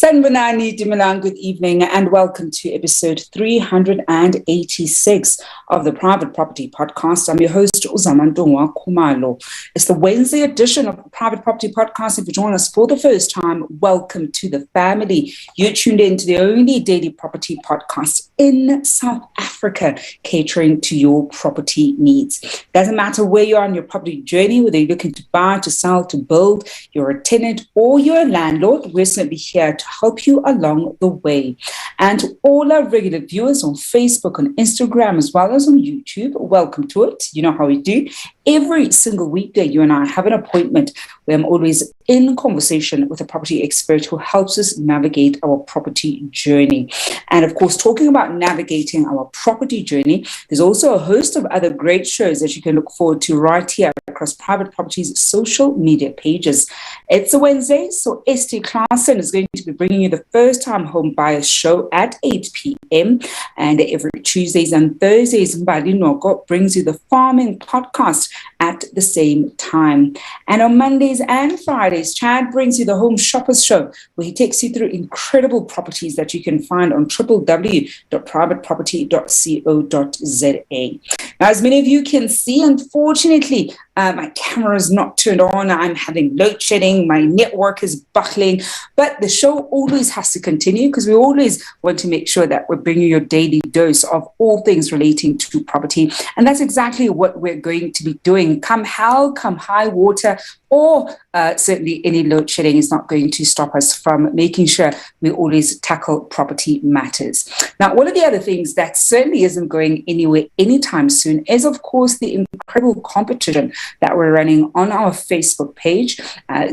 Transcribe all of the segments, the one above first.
Sanbanani Dumalang, good evening and welcome to episode 386 of the Private Property Podcast. I'm your host, Uzamantungwa Kumalo. It's the Wednesday edition of the Private Property Podcast. If you join us for the first time, welcome to the family. You're tuned in to the only daily property podcast in South Africa, catering to your property needs. Doesn't matter where you are on your property journey, whether you're looking to buy, to sell, to build, you're a tenant or you're a landlord, we're certainly here to help you along the way. And to all our regular viewers on Facebook, on Instagram, as well as on YouTube, welcome to it. You know how we do. Every single weekday, you and I have an appointment where I'm always in conversation with a property expert who helps us navigate our property journey. And of course, talking about navigating our property journey, there's also a host of other great shows that you can look forward to right here across Private Property's social media pages. It's a Wednesday, so ST Klassen is going to be bringing you the First Time Home Buyers show at 8 p.m. And every Tuesdays and Thursdays, Mbali Noko brings you the Farming Podcast at the same time. And on Mondays and Fridays, Chad brings you the Home Shoppers Show, where he takes you through incredible properties that you can find on www.privateproperty.co.za. Now, as many of you can see, unfortunately, my camera is not turned on. I'm having load shedding. My network is buckling. But the show always has to continue because we always want to make sure that we're bringing you your daily dose of all things relating to property. And that's exactly what we're going to be doing. Come hell, come high water, or certainly any load shedding is not going to stop us from making sure we always tackle property matters. Now, one of the other things that certainly isn't going anywhere anytime soon is, of course, the incredible competition that we're running on our Facebook page.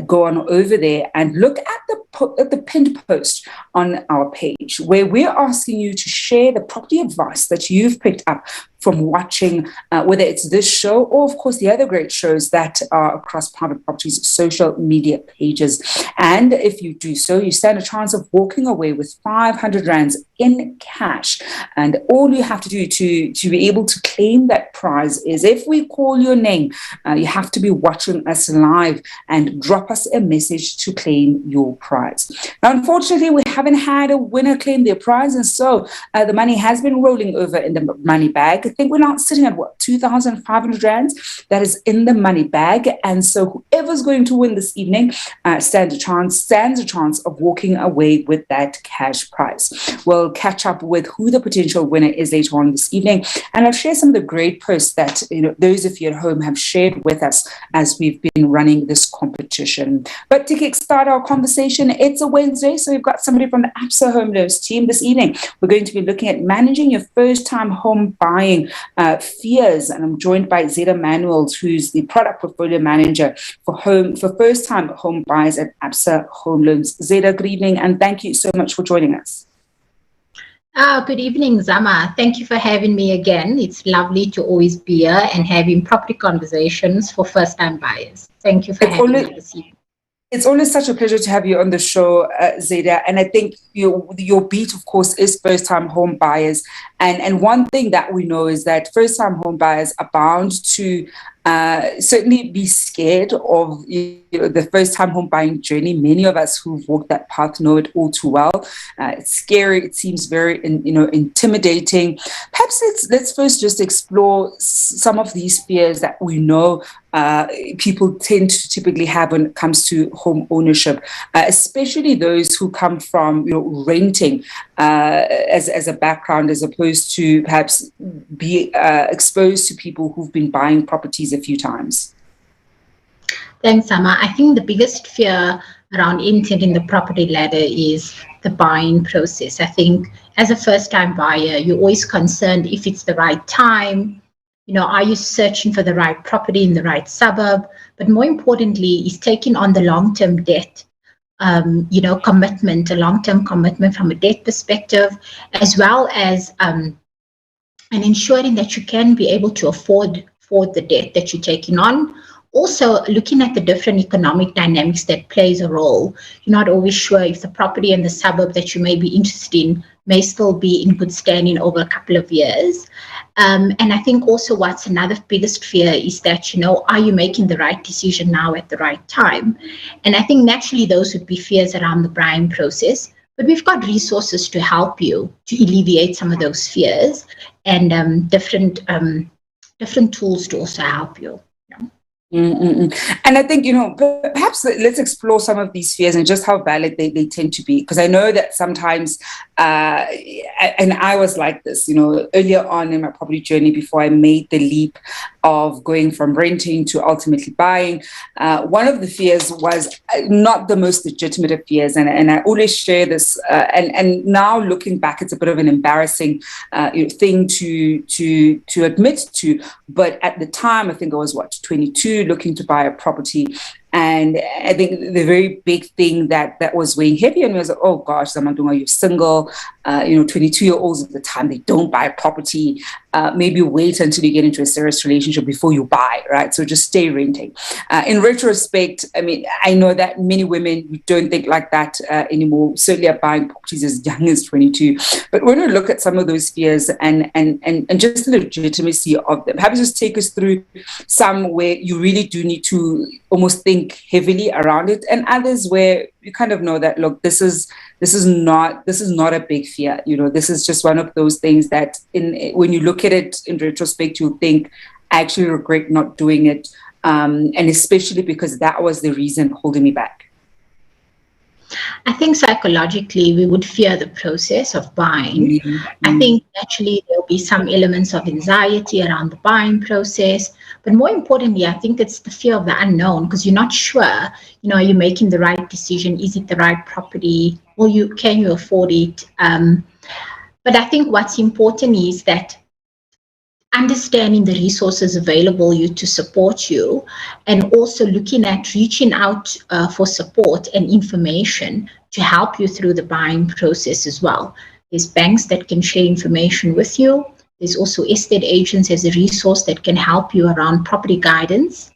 Go on over there and look at the pinned post on our page, where we're asking you to share the property advice that you've picked up from watching, whether it's this show or, of course, the other great shows that are across Private Property's social media pages. And if you do so, you stand a chance of walking away with 500 rands in cash. And all you have to do to be able to claim that prize is, if we call your name, you have to be watching us live and drop us a message to claim your prize. Now, unfortunately, we haven't had a winner claim their prize, and so the money has been rolling over in the money bag. I think we're now sitting at 2,500 rands that is in the money bag. And so whoever's going to win this evening stands a chance of walking away with that cash prize. We'll catch up with who the potential winner is later on this evening. And I'll share some of the great posts that those of you at home have shared with us as we've been running this competition. But to kickstart our conversation, it's a Wednesday, so we've got somebody from the Absa Home loans team this evening. We're going to be looking at managing your first-time home buying fears, and I'm joined by Zydah Manuel, who's the product portfolio manager for first-time home buyers at Absa Home Loans. Zydah, good evening, and thank you so much for joining us. Good evening, Zama. Thank you for having me again. It's lovely to always be here and having property conversations for first-time buyers. Thank you for having me this evening. It's always such a pleasure to have you on the show, Zydah. And I think your beat, of course, is first-time home buyers. And one thing that we know is that first-time home buyers are bound to certainly be scared of the first-time home buying journey. Many of us who've walked that path know it all too well. It's scary. It seems very, intimidating. Perhaps let's first just explore some of these fears that we know people tend to typically have when it comes to home ownership, especially those who come from renting as a background, as opposed to perhaps be exposed to people who've been buying properties a few times. Thanks, Sama. I think the biggest fear around entering the property ladder is the buying process. I think as a first-time buyer, you're always concerned if it's the right time. Are you searching for the right property in the right suburb? But more importantly, is taking on the long-term debt, commitment, a long-term commitment from a debt perspective, as well as and ensuring that you can be able to afford the debt that you're taking on. Also, looking at the different economic dynamics that plays a role. You're not always sure if the property and the suburb that you may be interested in may still be in good standing over a couple of years. And I think also what's another biggest fear is that, are you making the right decision now at the right time? And I think naturally those would be fears around the buying process. But we've got resources to help you to alleviate some of those fears, and different tools to also help you. And I think, perhaps let's explore some of these fears and just how valid they tend to be. Because I know that sometimes, and I was like this, earlier on in my property journey before I made the leap of going from renting to ultimately buying, one of the fears was not the most legitimate of fears. And I always share this. And now looking back, it's a bit of an embarrassing thing to admit to. But at the time, I think I was, 22, looking to buy a property. And I think the very big thing that was weighing heavy on me was, oh gosh, Zamandunga, you're single, 22-year-olds at the time, they don't buy a property. Maybe wait until you get into a serious relationship before you buy, right? So just stay renting. In retrospect, I mean, I know that many women don't think like that anymore, certainly are buying properties as young as 22. But when we look at some of those fears and just the legitimacy of them, perhaps just take us through some where you really do need to almost think heavily around it, and others where you kind of know that, look, this is not a big fear. This is just one of those things that when you look at it in retrospect, you think, I actually regret not doing it, and especially because that was the reason holding me back. I think psychologically we would fear the process of buying. Mm-hmm. I think naturally there'll be some elements of anxiety around the buying process, but more importantly, I think it's the fear of the unknown, because you're not sure, are you making the right decision? Is it the right property? Or can you afford it? But I think what's important is that understanding the resources available to support you, and also looking at reaching out for support and information to help you through the buying process as well. There's banks that can share information with you. There's also estate agents as a resource that can help you around property guidance.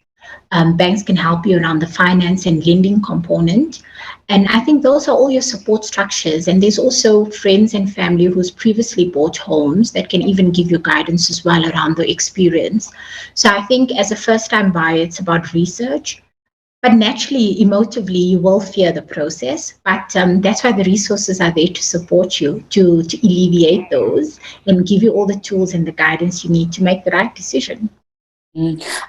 Banks can help you around the finance and lending component. And I think those are all your support structures. And there's also friends and family who's previously bought homes that can even give you guidance as well around the experience. So I think as a first-time buyer, it's about research. But naturally, emotively, you will fear the process. But that's why the resources are there to support you, to alleviate those and give you all the tools and the guidance you need to make the right decision.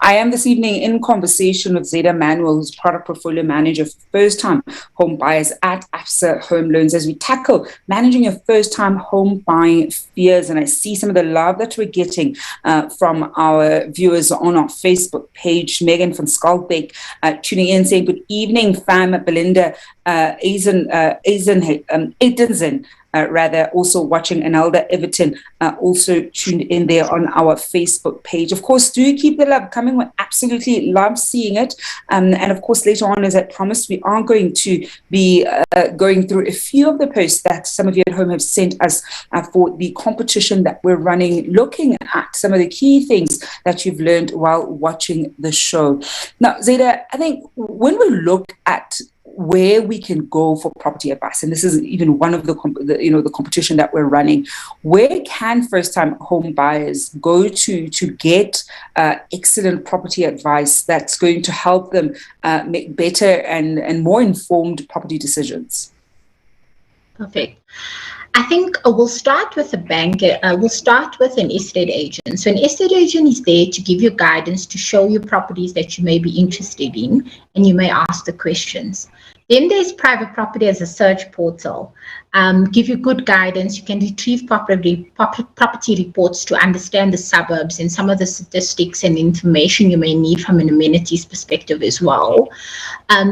I am this evening in conversation with Zydah Manuel, who's product portfolio manager for first-time home buyers at Absa Home Loans, as we tackle managing your first-time home buying fears. And I see some of the love that we're getting from our viewers on our Facebook page. Megan van Skalbeek tuning in, saying, good evening, fam. Belinda Edenzen. Also watching Anelda Everton, also tuned in there on our Facebook page. Of course, do keep the love coming. We absolutely love seeing it. And of course, later on, as I promised, we are going to be going through a few of the posts that some of you at home have sent us for the competition that we're running, looking at some of the key things that you've learned while watching the show. Now, Zydah, I think when we look at where we can go for property advice, and this is even one of the competition that we're running, where can first-time home buyers go to get excellent property advice that's going to help them make better and more informed property decisions? Perfect. I think we'll start with a bank. We'll start with an estate agent. So an estate agent is there to give you guidance, to show you properties that you may be interested in, and you may ask the questions. Then there's private property as a search portal. Give you good guidance. You can retrieve property reports to understand the suburbs and some of the statistics and information you may need from an amenities perspective as well.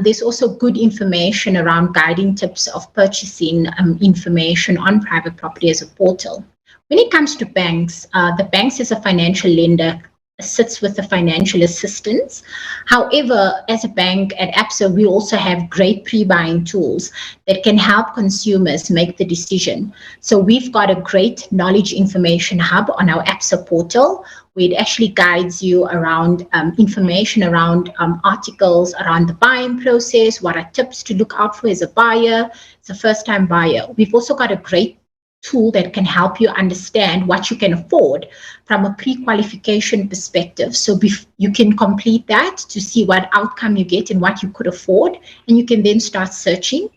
There's also good information around guiding tips of purchasing information on private property as a portal. When it comes to banks, the banks as a financial lender sits with the financial assistance. However, as a bank at Absa, we also have great pre-buying tools that can help consumers make the decision. So we've got a great knowledge information hub on our Absa portal, where it actually guides you around information around articles around the buying process, what are tips to look out for as a buyer, as a first-time buyer. We've also got a great tool that can help you understand what you can afford from a pre-qualification perspective. So you can complete that to see what outcome you get and what you could afford, and you can then start searching.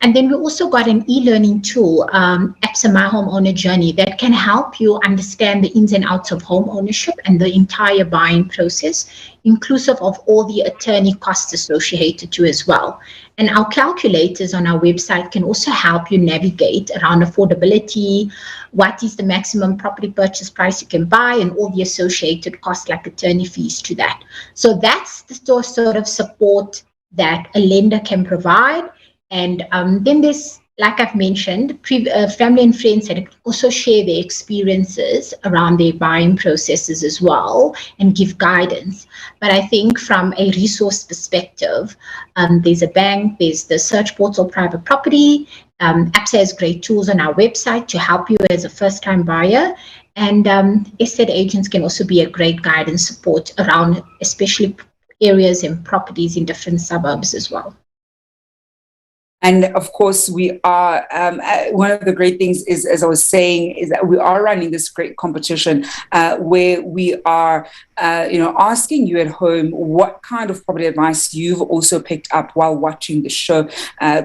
And then we also got an e-learning tool, Absa Homeowner Journey, that can help you understand the ins and outs of home ownership and the entire buying process, inclusive of all the attorney costs associated to as well. And our calculators on our website can also help you navigate around affordability, what is the maximum property purchase price you can buy, and all the associated costs like attorney fees to that. So that's the sort of support that a lender can provide. And then there's, like I've mentioned, family and friends that also share their experiences around their buying processes as well and give guidance. But I think from a resource perspective, there's a bank, there's the search portal Private Property. Absa has great tools on our website to help you as a first-time buyer. And estate agents can also be a great guide and support around especially areas and properties in different suburbs as well. And of course, we are, one of the great things is, as I was saying, is that we are running this great competition where we are, asking you at home what kind of property advice you've also picked up while watching the show.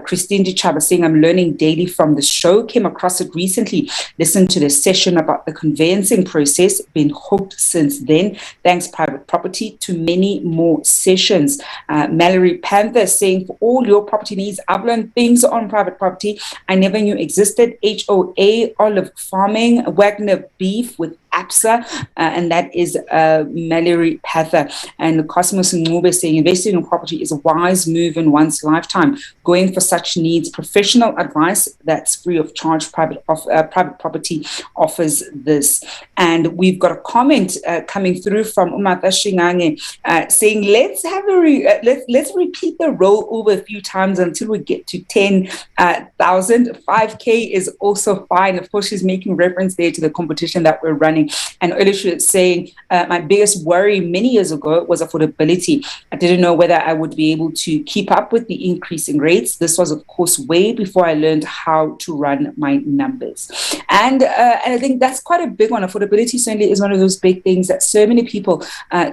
Christine Dichaba saying, I'm learning daily from the show, came across it recently, listened to the session about the conveyancing process, been hooked since then. Thanks, Private Property, to many more sessions. Mallory Panther saying, for all your property needs, I've learned things on Private Property I never knew existed. HOA, olive farming, Wagner beef with Absa, and that is Mallory Panther. And Cosmos Ngube saying, investing in property is a wise move in one's lifetime. Going for such needs professional advice that's free of charge. Private Property offers this. And we've got a comment coming through from Umata Shingange saying, let's repeat the roll over a few times until we get to 10,000. 5K is also fine. Of course, she's making reference there to the competition that we're running. And Elisha is saying, my biggest worry many years ago was affordability. I didn't know whether I would be able to keep up with the increasing rates. This was, of course, way before I learned how to run my numbers. And I think that's quite a big one. Affordability certainly is one of those big things that so many people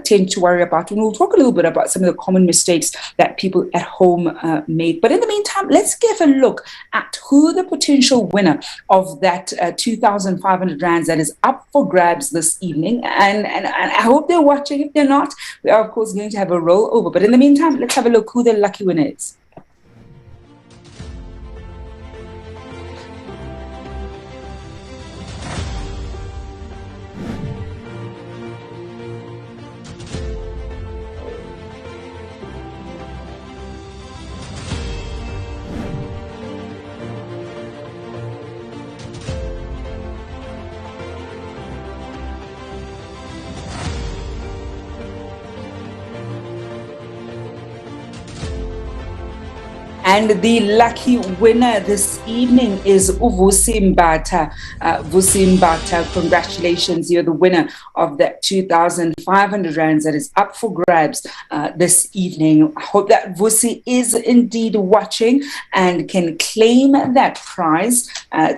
tend to worry about. And we'll talk a little bit about some of the common mistakes that people at home make. But in the meantime, let's give a look at who the potential winner of that 2,500 rands that is up for grabs this evening. And I hope they're watching. If they're not, we are, of course, going to have a rollover. But in the meantime, let's have a look who the lucky winner is. And the lucky winner this evening is Vusi Mbata. Vusi Mbata, congratulations. You're the winner of that 2,500 rands that is up for grabs this evening. I hope that Vusi is indeed watching and can claim that prize.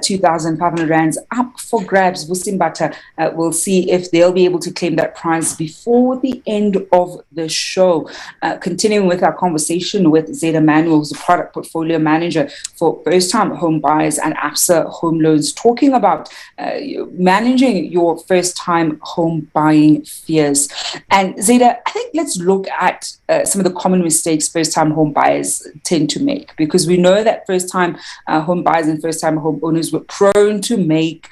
2,500 rands up for grabs. Vusi Mbata, we'll see if they'll be able to claim that prize before the end of the show. Continuing with our conversation with Zydah Manuel, who's a product portfolio manager for first-time home buyers and Absa Home Loans, talking about managing your first-time home buying fears. And Zydah, I think let's look at some of the common mistakes first-time home buyers tend to make, because we know that first-time home buyers and first-time home owners were prone to make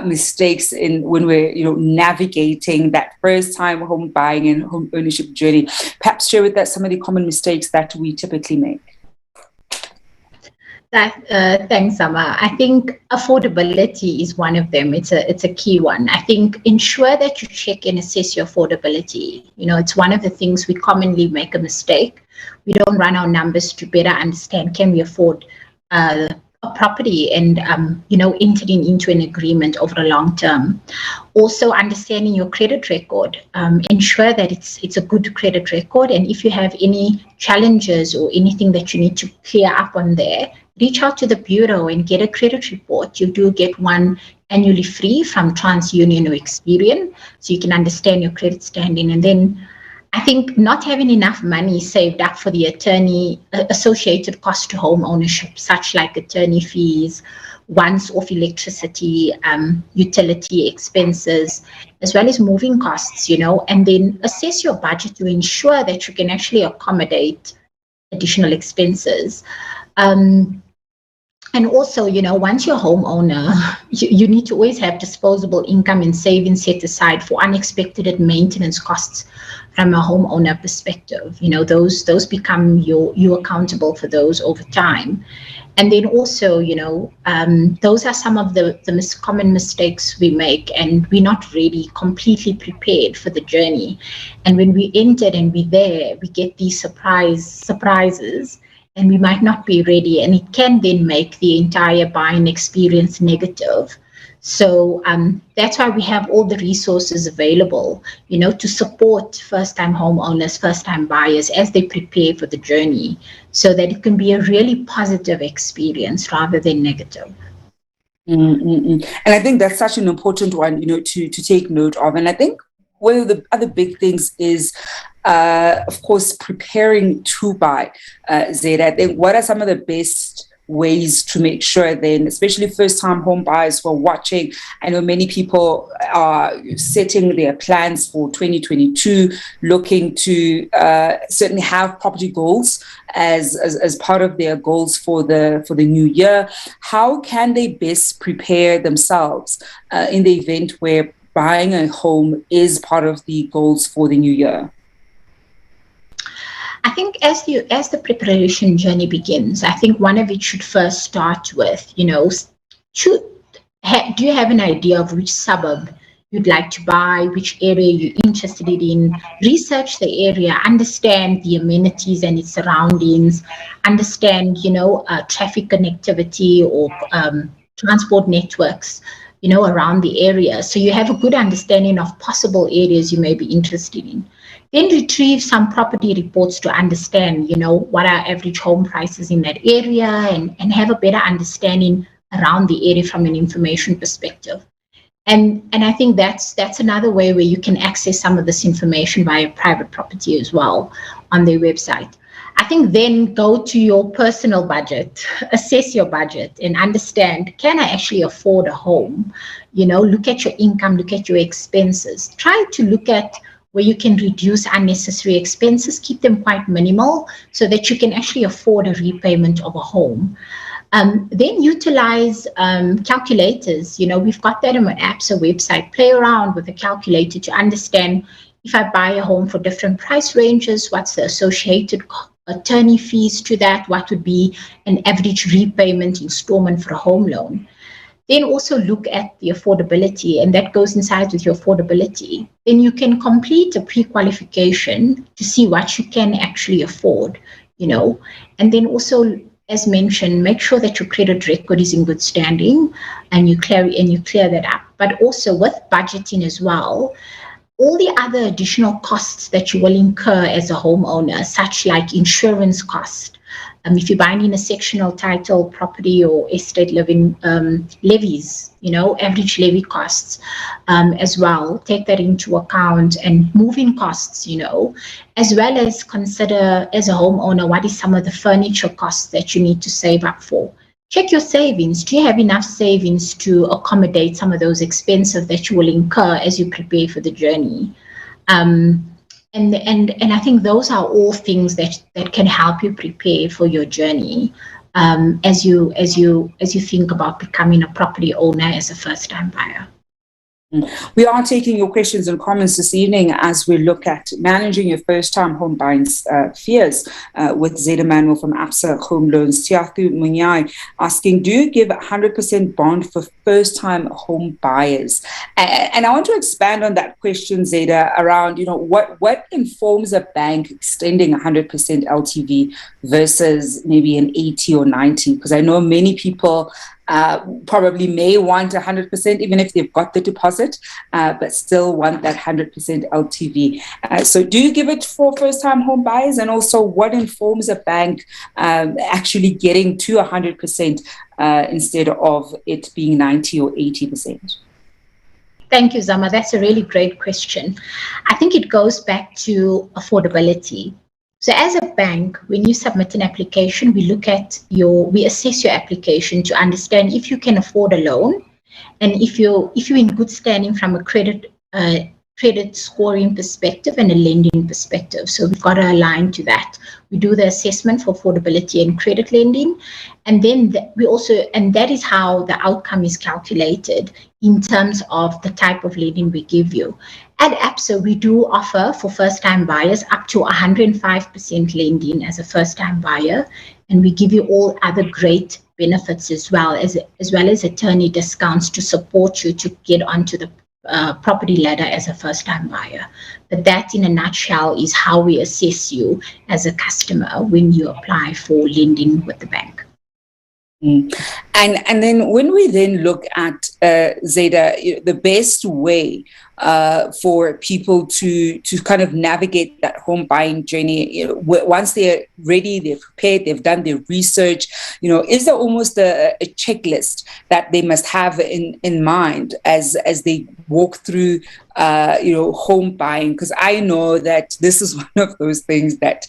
mistakes when we're navigating that first-time home buying and home ownership journey. Perhaps share with us some of the common mistakes that we typically make. Thanks, Sama. I think affordability is one of them. It's a key one. I think ensure that you check and assess your affordability. It's one of the things we commonly make a mistake. We don't run our numbers to better understand, can we afford a property, and entering into an agreement over the long term. Also, understanding your credit record. Ensure that it's a good credit record, and if you have any challenges or anything that you need to clear up on there, reach out to the bureau and get a credit report. You do get one annually free from TransUnion or Experian, so you can understand your credit standing. And then I think not having enough money saved up for the attorney associated cost to home ownership, such like attorney fees, once-off electricity, utility expenses, as well as moving costs, and then assess your budget to ensure that you can actually accommodate additional expenses. And also, once you're a homeowner, you need to always have disposable income and savings set aside for unexpected maintenance costs from a homeowner perspective. Those become you accountable for those over time. And then also, those are some of the common mistakes we make, and we're not really completely prepared for the journey. And when we entered and we're there, we get these surprises, and we might not be ready, and it can then make the entire buying experience negative. So that's why we have all the resources available, to support first-time homeowners, first-time buyers as they prepare for the journey, so that it can be a really positive experience rather than negative. And I think that's such an important one, to take note of. And I think one of the other big things is, of course, preparing to buy. Zydah, I think what are some of the best ways to make sure then, especially first-time home buyers who are watching? I know many people are setting their plans for 2022, looking to certainly have property goals as part of their goals for the new year. How can they best prepare themselves in the event where buying a home is part of the goals for the new year? I think as the preparation journey begins, I think one of it should first start with, do you have an idea of which suburb you'd like to buy, which area you're interested in? Research the area, understand the amenities and its surroundings, understand, traffic connectivity or transport networks, around the area. So you have a good understanding of possible areas you may be interested in. Then retrieve some property reports to understand, what are average home prices in that area, and have a better understanding around the area from an information perspective. And I think that's another way where you can access some of this information via private property as well on their website. I think then go to your personal budget, assess your budget and understand, can I actually afford a home? Look at your income, look at your expenses. Try to look at where you can reduce unnecessary expenses, keep them quite minimal so that you can actually afford a repayment of a home. Then utilize calculators. We've got that on our Absa website. Play around with a calculator to understand, if I buy a home for different price ranges, what's the associated attorney fees to that? What would be an average repayment installment for a home loan? Then also look at the affordability, and that goes inside with your affordability. Then you can complete a pre-qualification to see what you can actually afford, and then also, as mentioned, make sure that your credit record is in good standing and you clear that up. But also with budgeting as well, all the other additional costs that you will incur as a homeowner, such like insurance cost. If you're buying in a sectional title property or estate living, levies, average levy costs as well, take that into account, and moving costs, as well as consider as a homeowner, what is some of the furniture costs that you need to save up for. Check your savings. Do you have enough savings to accommodate some of those expenses that you will incur as you prepare for the journey? And I think those are all things that can help you prepare for your journey as you think about becoming a property owner as a first-time buyer. We are taking your questions and comments this evening as we look at managing your first-time home buying fears with Zydah Manuel from Absa Home Loans. Tiatu Munyai asking, do you give 100% bond for first-time home buyers? And I want to expand on that question, Zydah, around, what informs a bank extending 100% LTV versus maybe an 80 or 90? Because I know many people probably may want 100%, even if they've got the deposit, but still want that 100% LTV. So do you give it for first-time home buyers? And also, what informs a bank actually getting to 100% instead of it being 90 or 80%? Thank you, Zama. That's a really great question. I think it goes back to affordability. So as a bank, when you submit an application, we assess your application to understand if you can afford a loan, and if you're in good standing from a credit scoring perspective and a lending perspective. So we've got to align to that. We do the assessment for affordability and credit lending, and then that is how the outcome is calculated in terms of the type of lending we give you. At Absa, we do offer for first-time buyers up to 105% lending as a first-time buyer, and we give you all other great benefits as well as attorney discounts to support you to get onto the property ladder as a first-time buyer. But that, in a nutshell, is how we assess you as a customer when you apply for lending with the bank. And then when we then look at Zydah, the best way for people to kind of navigate that home buying journey, once they're ready, they're prepared, they've done their research, is there almost a checklist that they must have in mind as they walk through home buying? Because I know that this is one of those things that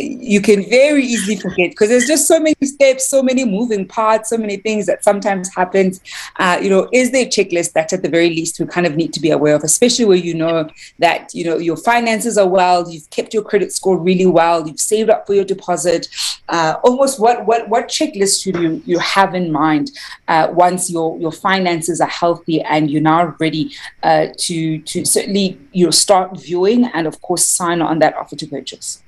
you can very easily forget, because there's just so many steps, so many moving parts, so many things that sometimes happens. Is there a checklist that at the very least we kind of need to be aware of, especially where that your finances are well, you've kept your credit score really well, you've saved up for your deposit? Almost what checklist should you have in mind once your finances are healthy and you're now ready to certainly start viewing and of course sign on that offer to purchase?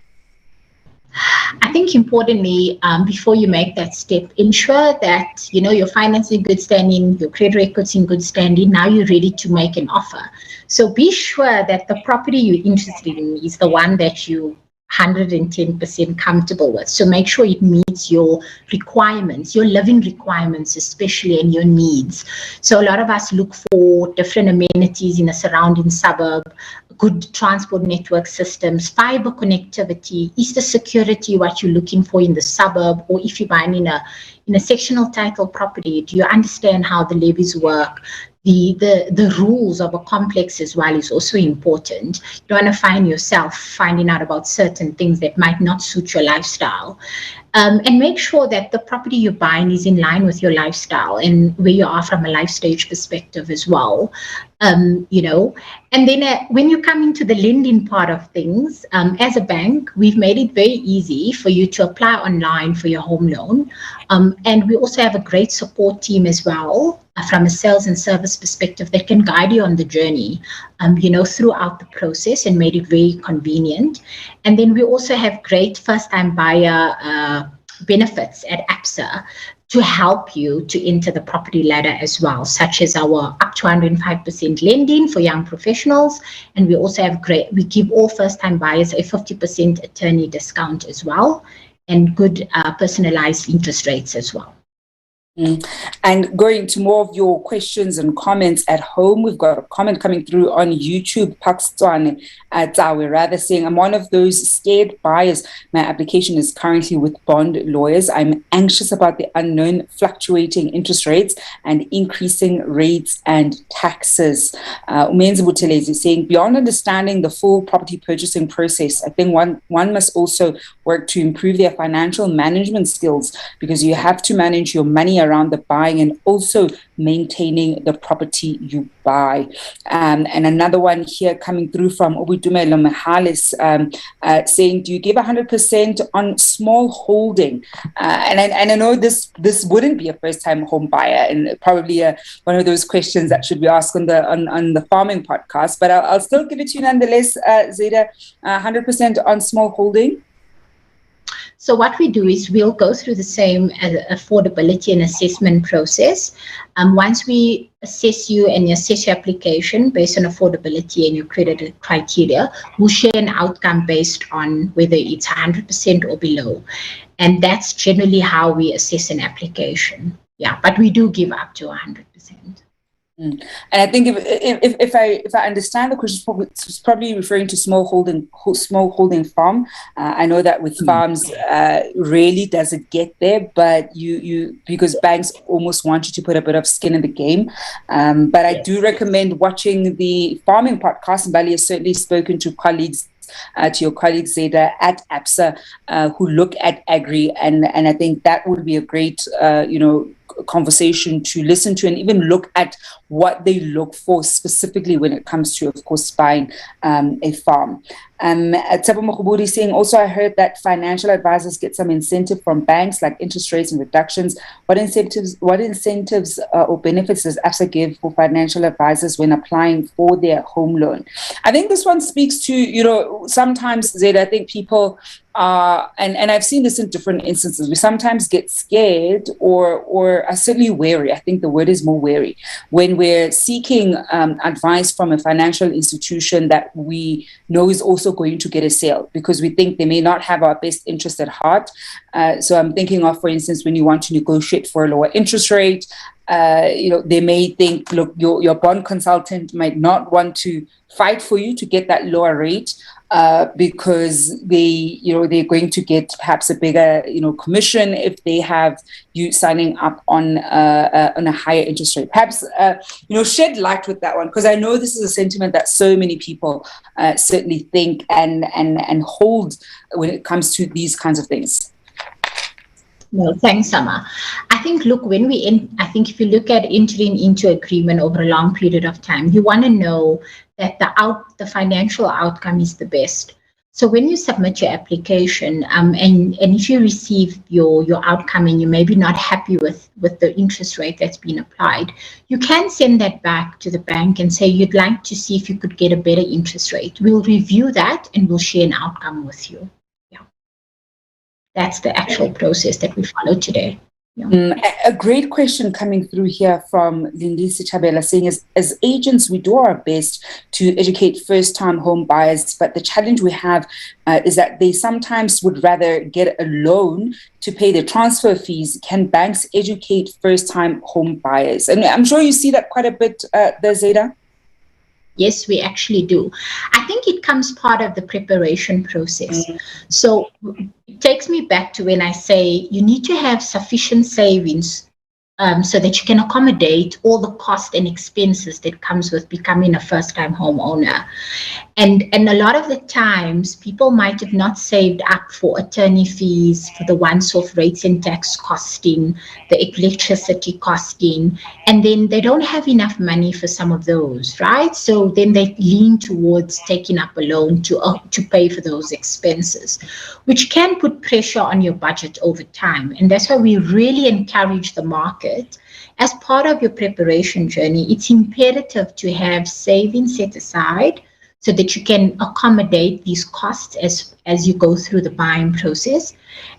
I think importantly, before you make that step, ensure that your finances in good standing, your credit records in good standing. Now you're ready to make an offer. So be sure that the property you're interested in is the one that you 110% comfortable with. So make sure it meets your requirements, your living requirements especially, and your needs. So a lot of us look for different amenities in a surrounding suburb, good transport network systems, fiber connectivity. Is the security what you're looking for in the suburb? Or if you're buying in a sectional title property, do you understand how the levies work? The rules of a complex as well is also important. You don't want to find yourself finding out about certain things that might not suit your lifestyle. And make sure that the property you're buying is in line with your lifestyle and where you are from a life stage perspective as well. And then when you come into the lending part of things, as a bank, we've made it very easy for you to apply online for your home loan. And we also have a great support team as well from a sales and service perspective that can guide you on the journey, throughout the process, and made it very convenient. And then we also have great first-time buyer benefits at Absa to help you to enter the property ladder as well, such as our up to 105% lending for young professionals. And we also have we give all first-time buyers a 50% attorney discount as well, and good personalized interest rates as well. And going to more of your questions and comments at home, we've got a comment coming through on YouTube. Paxton rather saying, I'm one of those scared buyers. My application is currently with bond lawyers. I'm anxious about the unknown fluctuating interest rates and increasing rates and taxes. Umenzi Butelezi is saying, beyond understanding the full property purchasing process, I think one must also work to improve their financial management skills, because you have to manage your money around the buying and also maintaining the property you buy. And another one here coming through from Obudumelo Mahalis saying, do you give 100% on small holding? And I know this wouldn't be a first-time home buyer, and probably one of those questions that should be asked on the farming podcast, but I'll still give it to you nonetheless, Zydah. 100% on small holding? So what we do is we'll go through the same affordability and assessment process. Once we assess you and assess your application based on affordability and your credit criteria, we'll share an outcome based on whether it's 100% or below. And that's generally how we assess an application. Yeah, but we do give up to 100%. And I think if I understand the question, it's probably referring to small holding farm. I know that with farms, rarely does it get there, but you because banks almost want you to put a bit of skin in the game. But I do recommend watching the farming podcast. And Bali has certainly spoken to your colleagues Zydah at Absa, who look at agri, and I think that would be a great conversation to listen to, and even look at what they look for specifically when it comes to, of course, buying a farm. Tshepo Mokgobodi saying, also, I heard that financial advisors get some incentive from banks, like interest rates and reductions. What incentives or benefits does Absa give for financial advisors when applying for their home loan? I think this one speaks to, sometimes, Zydah, I think people and I've seen this in different instances. We sometimes get scared or are certainly wary. I think the word is more wary when we're seeking advice from a financial institution that we know is also going to get a sale, because we think they may not have our best interest at heart. So I'm thinking of, for instance, when you want to negotiate for a lower interest rate, they may think, look, your bond consultant might not want to fight for you to get that lower rate, because they're going to get perhaps a bigger commission if they have you signing up on a higher interest rate. Perhaps shed light with that one, because I know this is a sentiment that so many people certainly think and hold when it comes to these kinds of things. No, thanks, Sama. I think, look, I think if you look at entering into agreement over a long period of time, you want to know that the financial outcome is the best. So when you submit your application, and if you receive your outcome and you're maybe not happy with the interest rate that's been applied, you can send that back to the bank and say you'd like to see if you could get a better interest rate. We'll review that and we'll share an outcome with you. That's the actual process that we follow today. Yeah. A great question coming through here from Lindisi Chabela saying, as agents, we do our best to educate first-time home buyers, but the challenge we have is that they sometimes would rather get a loan to pay the transfer fees. Can banks educate first-time home buyers? And I'm sure you see that quite a bit there, Zydah. Yes, we actually do. I think it comes part of the preparation process. So it takes me back to when I say you need to have sufficient savings so that you can accommodate all the cost and expenses that comes with becoming a first-time homeowner. And a lot of the times, people might have not saved up for attorney fees, for the once-off rates and tax costing, the electricity costing, and then they don't have enough money for some of those, right? So then they lean towards taking up a loan to pay for those expenses, which can put pressure on your budget over time. And that's why we really encourage the market. As part of your preparation journey, it's imperative to have savings set aside so that you can accommodate these costs as you go through the buying process.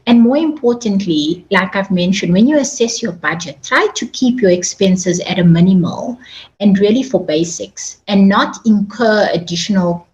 And more importantly, like I've mentioned, when you assess your budget, try to keep your expenses at a minimal and really for basics, and not incur additional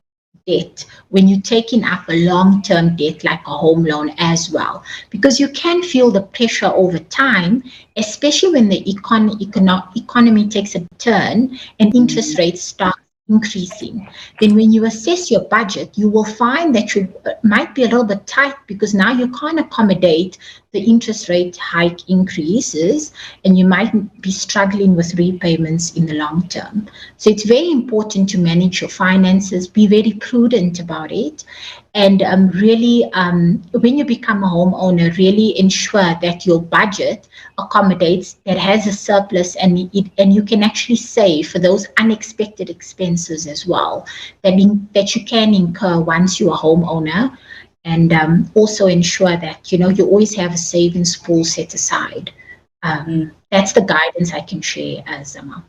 debt when you're taking up a long-term debt like a home loan as well, because you can feel the pressure over time, especially when the economy takes a turn and interest rates start increasing. Then when you assess your budget, you will find that you might be a little bit tight, because now you can't accommodate the interest rate hike increases, and you might be struggling with repayments in the long term. So it's very important to manage your finances, be very prudent about it, and really, when you become a homeowner, really ensure that your budget accommodates, that has a surplus, and you can actually save for those unexpected expenses as well that you can incur once you're a homeowner. And also ensure that you always have a savings pool set aside. That's the guidance I can share as Zama.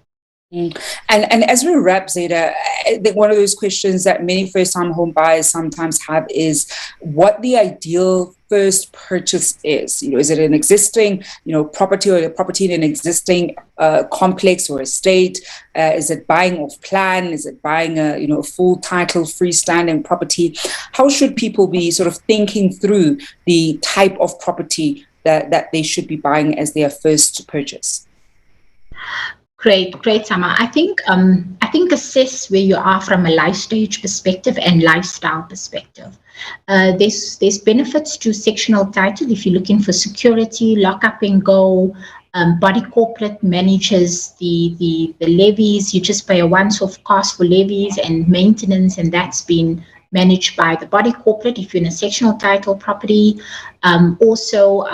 And as we wrap, Zydah, I think one of those questions that many first-time home buyers sometimes have is what the ideal first purchase is. Is it an existing, property, or a property in an existing complex or estate? Is it buying off plan? Is it buying a full title, freestanding property? How should people be sort of thinking through the type of property that they should be buying as their first purchase? Great, Sama. I think assess where you are from a life stage perspective and lifestyle perspective. There's benefits to sectional title if you're looking for security, lock up and go. Body corporate manages the levies. You just pay a once-off cost for levies and maintenance, and that's been managed by the body corporate if you're in a sectional title property. Also,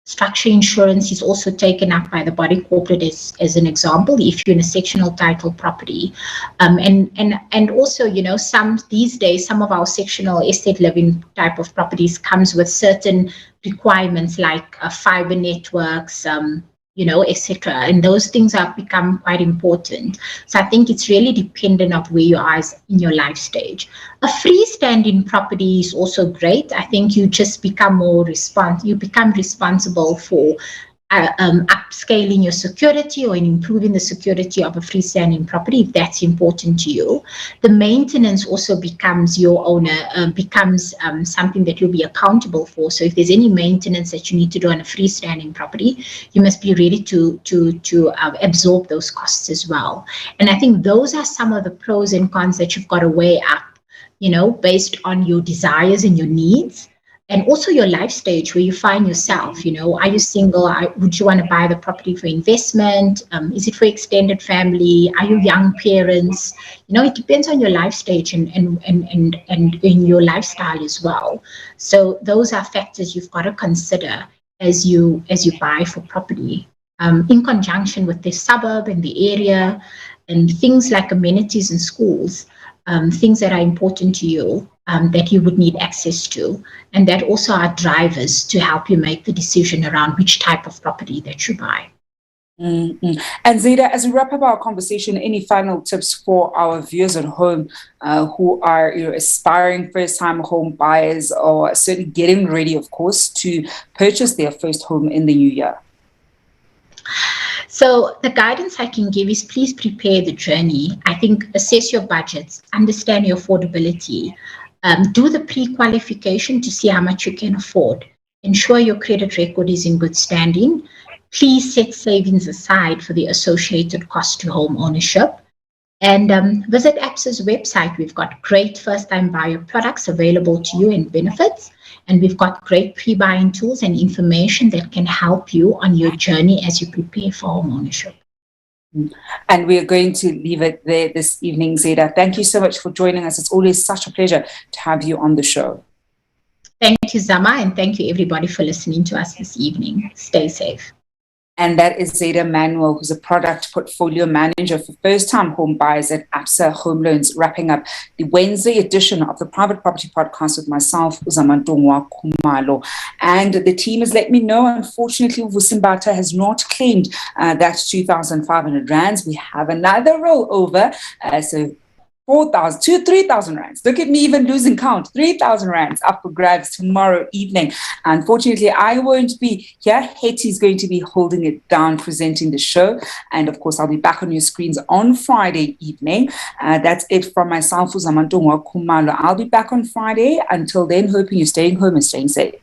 structure insurance is also taken up by the body corporate as an example if you're in a sectional title property. And also, these days, some of our sectional estate living type of properties comes with certain requirements like fiber networks, etc. And those things have become quite important. So I think it's really dependent on where you are in your life stage. A freestanding property is also great. I think you just become responsible for upscaling your security or in improving the security of a freestanding property if that's important to you. The maintenance also becomes your owner, something that you'll be accountable for. So if there's any maintenance that you need to do on a freestanding property, you must be ready to absorb those costs as well. And I think those are some of the pros and cons that you've got to weigh up, based on your desires and your needs. And also your life stage where you find yourself, are you single? Would you want to buy the property for investment? Is it for extended family? Are you young parents? It depends on your life stage and in your lifestyle as well. So those are factors you've got to consider as you buy for property, in conjunction with the suburb and the area and things like amenities and schools, things that are important to you. That you would need access to, and that also are drivers to help you make the decision around which type of property that you buy. Mm-hmm. And Zydah, as we wrap up our conversation, any final tips for our viewers at home who are aspiring first-time home buyers or certainly getting ready, of course, to purchase their first home in the new year? So the guidance I can give is please prepare the journey. I think assess your budgets, understand your affordability, do the pre-qualification to see how much you can afford. Ensure your credit record is in good standing. Please set savings aside for the associated cost to home ownership. And visit Absa's website. We've got great first-time buyer products available to you and benefits. And we've got great pre-buying tools and information that can help you on your journey as you prepare for home ownership. And we are going to leave it there this evening, Zydah. Thank you so much for joining us. It's always such a pleasure to have you on the show. Thank you, Zama, and thank you everybody for listening to us this evening. Stay safe. And that is Zydah Manuel, who's a product portfolio manager for first-time home buyers at Absa Home Loans, wrapping up the Wednesday edition of the Private Property Podcast with myself, Uzamantungwa Kumalo. And the team has let me know, unfortunately, Vusimbata has not claimed that 2,500 rands. We have another rollover. So 4,000 to 3,000 rands. Look at me even losing count. 3,000 rands up for grabs tomorrow evening. Unfortunately, I won't be here. Hetty's going to be holding it down, presenting the show. And of course, I'll be back on your screens on Friday evening. That's it from myself, Uzamantungwa Kumalo. I'll be back on Friday. Until then, hoping you're staying home and staying safe.